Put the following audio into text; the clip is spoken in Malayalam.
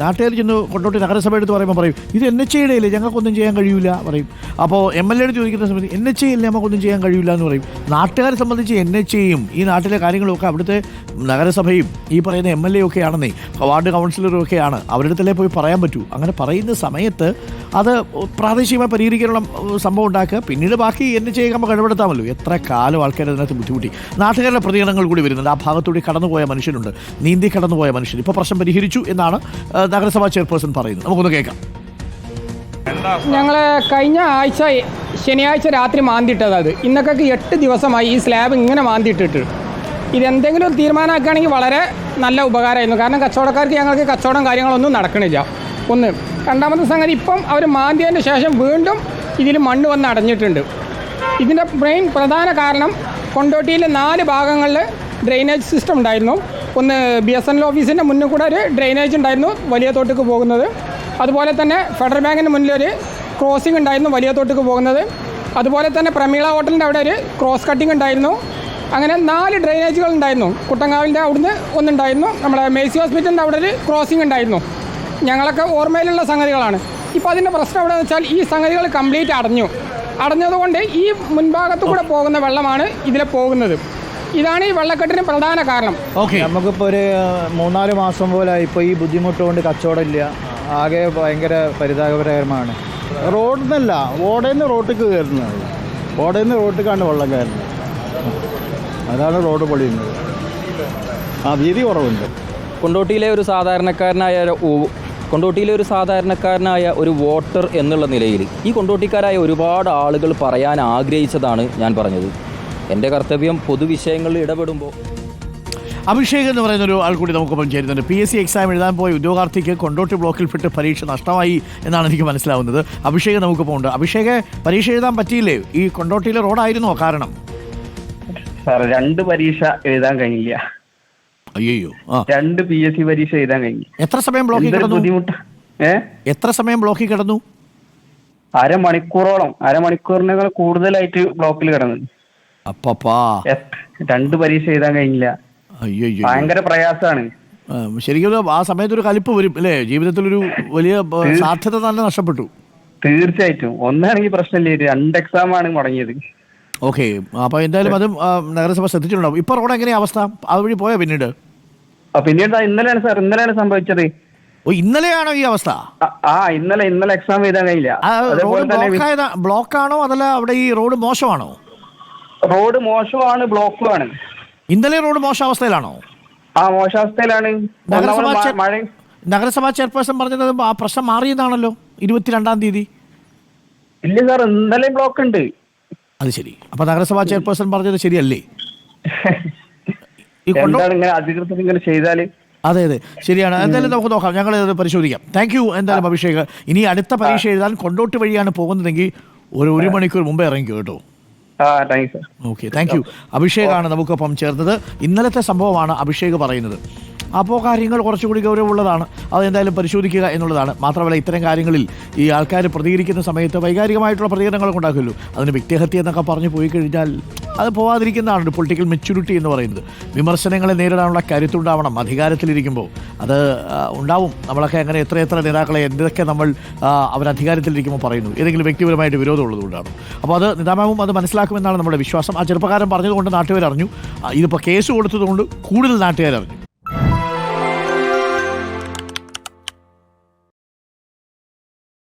നാട്ടുകാർ ചെന്ന് കൊണ്ടോട്ടി നഗരസഭ എടുത്ത് പറയുമ്പോൾ പറയും ഇത് NHA ഇടയില്ലേ, ഞങ്ങൾക്കൊന്നും ചെയ്യാൻ കഴിയില്ല പറയും. അപ്പോൾ MLA എടുത്ത് ചോദിക്കുന്ന സമയത്ത് NHA ഇല്ല, നമുക്കൊന്നും ചെയ്യാൻ കഴിയില്ല എന്ന് പറയും. നാട്ടുകാരെ സംബന്ധിച്ച് NHAയും ഈ നാട്ടിലെ കാര്യങ്ങളൊക്കെ അവിടുത്തെ നഗരസഭയും ഈ പറയുന്ന MLA ഒക്കെ ആണെന്നേ, വാർഡ് കൗൺസിലറും ഒക്കെയാണ്, അവരുടെ അടുത്തല്ലേ പോയി പറയാൻ പറ്റൂ. അങ്ങനെ പറയുന്ന സമയത്ത് അത് പ്രാദേശികമായി പരിഹരിക്കാനുള്ള സംഭവം ഉണ്ടാക്കുക, പിന്നീട് ബാക്കി NHA നമുക്ക് ഇടപെടുത്താമല്ലോ. എത്ര കാലം ആൾക്കാർ അതിനകത്ത് ബുദ്ധിമുട്ടി. നാട്ടുകാരുടെ പ്രതികരണങ്ങൾ കൂടി വരുന്നുണ്ട്. ആ ഭാഗത്തൂടെ കടന്നുപോയ മനുഷ്യനുണ്ട്, നീന്തി കടന്നുപോയ മനുഷ്യൻ. ഇപ്പോൾ പ്രശ്നം പരിഹരിച്ചു എന്നാണ് നഗരസഭാ ചെയർപേഴ്സൺ പറയുന്നത്. നമുക്കൊന്ന് കേൾക്കാം. ഞങ്ങൾ കഴിഞ്ഞ ആഴ്ച ശനിയാഴ്ച രാത്രി മാന്തിയിട്ടത്, അത് ഇന്നൊക്കെ 8 ദിവസമായി ഈ സ്ലാബ് ഇങ്ങനെ മാന്തിയിട്ടിട്ട്. ഇതെന്തെങ്കിലും ഒരു തീരുമാനമാക്കുകയാണെങ്കിൽ വളരെ നല്ല ഉപകാരമായിരുന്നു. കാരണം കച്ചവടക്കാർക്ക് ഞങ്ങൾക്ക് കച്ചവടം കാര്യങ്ങളൊന്നും നടക്കണില്ല. ഒന്ന്. രണ്ടാമത്തെ സംഗതി, ഇപ്പം അവർ മാന്തിയതിന് ശേഷം വീണ്ടും ഇതിൽ മണ്ണ് വന്ന് അടഞ്ഞിട്ടുണ്ട്. ഇതിൻ്റെ പ്രധാന കാരണം കൊണ്ടോട്ടിയിൽ 4 ഭാഗങ്ങളിൽ ഡ്രെയിനേജ് സിസ്റ്റം ഉണ്ടായിരുന്നു. ഒന്ന് BSNL ഓഫീസിൻ്റെ മുന്നിൽ കൂടെ ഒരു ഡ്രെയിനേജ് ഉണ്ടായിരുന്നു വലിയ തോട്ടിക്ക് പോകുന്നത്. അതുപോലെ തന്നെ ഫെഡറൽ ബാങ്കിൻ്റെ മുന്നിലൊരു ക്രോസിംഗ് ഉണ്ടായിരുന്നു വലിയ തോട്ടിക്ക് പോകുന്നത്. അതുപോലെ തന്നെ പ്രമീള ഹോട്ടലിൻ്റെ അവിടെ ഒരു ക്രോസ് കട്ടിംഗ് ഉണ്ടായിരുന്നു. അങ്ങനെ 4 ഡ്രെയിനേജുകൾ ഉണ്ടായിരുന്നു. കുട്ടങ്കാവിൻ്റെ അവിടുന്ന് ഒന്നുണ്ടായിരുന്നു. നമ്മുടെ മേഴ്സി ഹോസ്പിറ്റലിൻ്റെ അവിടെ ഒരു ക്രോസിംഗ് ഉണ്ടായിരുന്നു. ഞങ്ങളൊക്കെ ഓർമ്മയിലുള്ള സംഗതികളാണ്. ഇപ്പോൾ അതിൻ്റെ പ്രശ്നം എവിടെയെന്ന് വെച്ചാൽ ഈ സംഗതികൾ കംപ്ലീറ്റ് അടഞ്ഞതുകൊണ്ട് ഈ മുൻഭാഗത്തു കൂടെ പോകുന്ന വെള്ളമാണ് ഇതിലെ പോകുന്നത്. ഇതാണ് ഈ വെള്ളക്കെട്ടിന് പ്രധാന കാരണം. നമുക്കിപ്പോൾ ഒരു 3-4 മാസം പോലെ ഇപ്പോൾ ഈ ബുദ്ധിമുട്ട് കൊണ്ട് കച്ചവടമില്ല. ആകെ ഭയങ്കര പരിതാപകരമാണ്. റോഡിന്നല്ല, ഓടേന്ന് റോട്ടിക്ക് കയറുന്നത്, ഓടേന്ന് റോട്ടിക്കാണ് വെള്ളം കയറുന്നത്. അതാണ് റോഡ് പൊളിയുന്നത്. വീതി കുറവുണ്ട്. കൊണ്ടോട്ടിയിലെ ഒരു സാധാരണക്കാരനായ ഒരു വോട്ടർ എന്നുള്ള നിലയിൽ ഈ കൊണ്ടോട്ടിക്കാരായ ഒരുപാട് ആളുകൾ പറയാൻ ആഗ്രഹിച്ചതാണ് ഞാൻ പറഞ്ഞത്. എൻ്റെ കർത്തവ്യം പൊതുവിഷയങ്ങളിൽ ഇടപെടുമ്പോൾ. അഭിഷേക് എന്ന് പറയുന്ന ഒരു ആൾ കൂടി നമുക്കൊപ്പം ചേരുന്നുണ്ട്. PSC എക്സാം എഴുതാൻ പോയ ഉദ്യോഗാർത്ഥിക്ക് കൊണ്ടോട്ടി ബ്ലോക്കിൽപ്പെട്ട് പരീക്ഷ നഷ്ടമായി എന്നാണ് എനിക്ക് മനസ്സിലാവുന്നത്. അഭിഷേക് നമുക്കിപ്പോൾ ഉണ്ട്. അഭിഷേക്, പരീക്ഷ എഴുതാൻ പറ്റിയില്ലേ? ഈ കൊണ്ടോട്ടിയിലെ റോഡായിരുന്നോ കാരണം? സാർ 2 പരീക്ഷ എഴുതാൻ കഴിഞ്ഞില്ല. അയ്യോ. 2 PSC പരീക്ഷ എഴുതാൻ കഴിഞ്ഞു. എത്ര സമയം ബ്ലോക്കിൽ കിടന്നു? എത്ര സമയം ബ്ലോക്കിൽ കിടന്നു? അരമണിക്കൂറിനേക്കാൾ കൂടുതലായിട്ട് ബ്ലോക്കിൽ കിടന്നു. 2 പരീക്ഷ എഴുതാൻ കഴിഞ്ഞില്ല. അയ്യോ, ഭയങ്കര പ്രയാസമാണ്. ശരിക്കും ആ സമയത്തൊരു കലിപ്പ് വരും അല്ലേ? ജീവിതത്തിലൊരു വലിയ സാധ്യത തന്നെ നഷ്ടപ്പെട്ടു. തീർച്ചയായിട്ടും. ഒന്നാണെങ്കിൽ പ്രശ്നമില്ല, 2 എക്സാമാണ് മുടങ്ങിയത്. ഓക്കെ, അപ്പൊ എന്തായാലും അതും നഗരസഭ ശ്രദ്ധിച്ചിട്ടുണ്ടാവും. ഇപ്പൊ റോഡ് എങ്ങനെയാ അവസ്ഥ? അതുവഴി പോയാ പിന്നീട് ഇന്നലെയാണ് സംഭവിച്ചത്. ഓ, ഇന്നലെയാണോ ഈ അവസ്ഥ? ഇന്നലെ എക്സാം എഴുതാൻ കഴിയില്ല. ബ്ലോക്കാണോ അതല്ല അവിടെ ഈ റോഡ് മോശമാണോ? റോഡ് മോശമാണ്, ബ്ലോക്കുമാണ്. ഇന്നലെ റോഡ് മോശാവസ്ഥയിലാണോ? മോശാവസ്ഥയിലാണ്. നഗരസഭാ ചെയർപേഴ്സൺ പറഞ്ഞത് ആ പ്രശ്നം മാറിയതാണല്ലോ 22-ാം തീയതി. ഇല്ല സാർ, ഇന്നലെ ബ്ലോക്ക് ഉണ്ട്. അത് ശരി. അപ്പൊ നഗരസഭാ ചെയർപേഴ്സൺ പറഞ്ഞത് ശരിയല്ലേ? അധികൃതർ ഇങ്ങനെ ചെയ്താല്? അതെ, ശരിയാണ്. എന്തായാലും നമുക്ക് നോക്കാം, ഞങ്ങൾ അത് പരിശോധിക്കാം. Thank you. എന്തായാലും അഭിഷേക്, ഇനി അടുത്ത പരീക്ഷ എഴുതാൻ കൊണ്ടോട്ടി വഴിയാണ് പോകുന്നതെങ്കിൽ ഒരു മണിക്കൂർ മുമ്പേ ഇറങ്ങിക്കോ കേട്ടോ. Okay, thank you. അഭിഷേകാണ് നമുക്കൊപ്പം ചേർന്നത്. ഇന്നലത്തെ സംഭവമാണ് അഭിഷേക് പറയുന്നത്. അപ്പോൾ കാര്യങ്ങൾ കുറച്ചുകൂടി ഗൗരവമുള്ളതാണ്. അതെന്തായാലും പരിശോധിക്കുക എന്നുള്ളതാണ്. മാത്രമല്ല, ഇത്തരം കാര്യങ്ങളിൽ ഈ ആൾക്കാർ പ്രതികരിക്കുന്ന സമയത്ത് വൈകാരികമായിട്ടുള്ള പ്രതികരണങ്ങളൊക്കെ ഉണ്ടാക്കുമല്ലോ. അതിന് വ്യക്തിഹത്യ എന്നൊക്കെ പറഞ്ഞു പോയി കഴിഞ്ഞാൽ അത് പോവാതിരിക്കുന്നതാണ് ഒരു പൊളിറ്റിക്കൽ മെച്യൂരിറ്റി എന്ന് പറയുന്നത്. വിമർശനങ്ങളെ നേരിടാനുള്ള കരുത്തുണ്ടാവണം അധികാരത്തിലിരിക്കുമ്പോൾ. അത് ഉണ്ടാവും. നമ്മളൊക്കെ അങ്ങനെ എത്ര നേതാക്കളെ എന്തൊക്കെ നമ്മൾ അവരധികാരത്തിലിരിക്കുമ്പോൾ പറയുന്നു, ഏതെങ്കിലും വ്യക്തിപരമായിട്ട് വിരോധമുള്ളതുകൊണ്ടാണ്. അപ്പോൾ അത് നിതാമാവും അത് മനസ്സിലാക്കുമെന്നാണ് നമ്മുടെ വിശ്വാസം. ആ ചെറുപ്പക്കാരൻ പറഞ്ഞതുകൊണ്ട് നാട്ടുകാരറിഞ്ഞു. ഇതിപ്പോൾ കേസ് കൊടുത്തതുകൊണ്ട് കൂടുതൽ നാട്ടുകാരറിഞ്ഞു.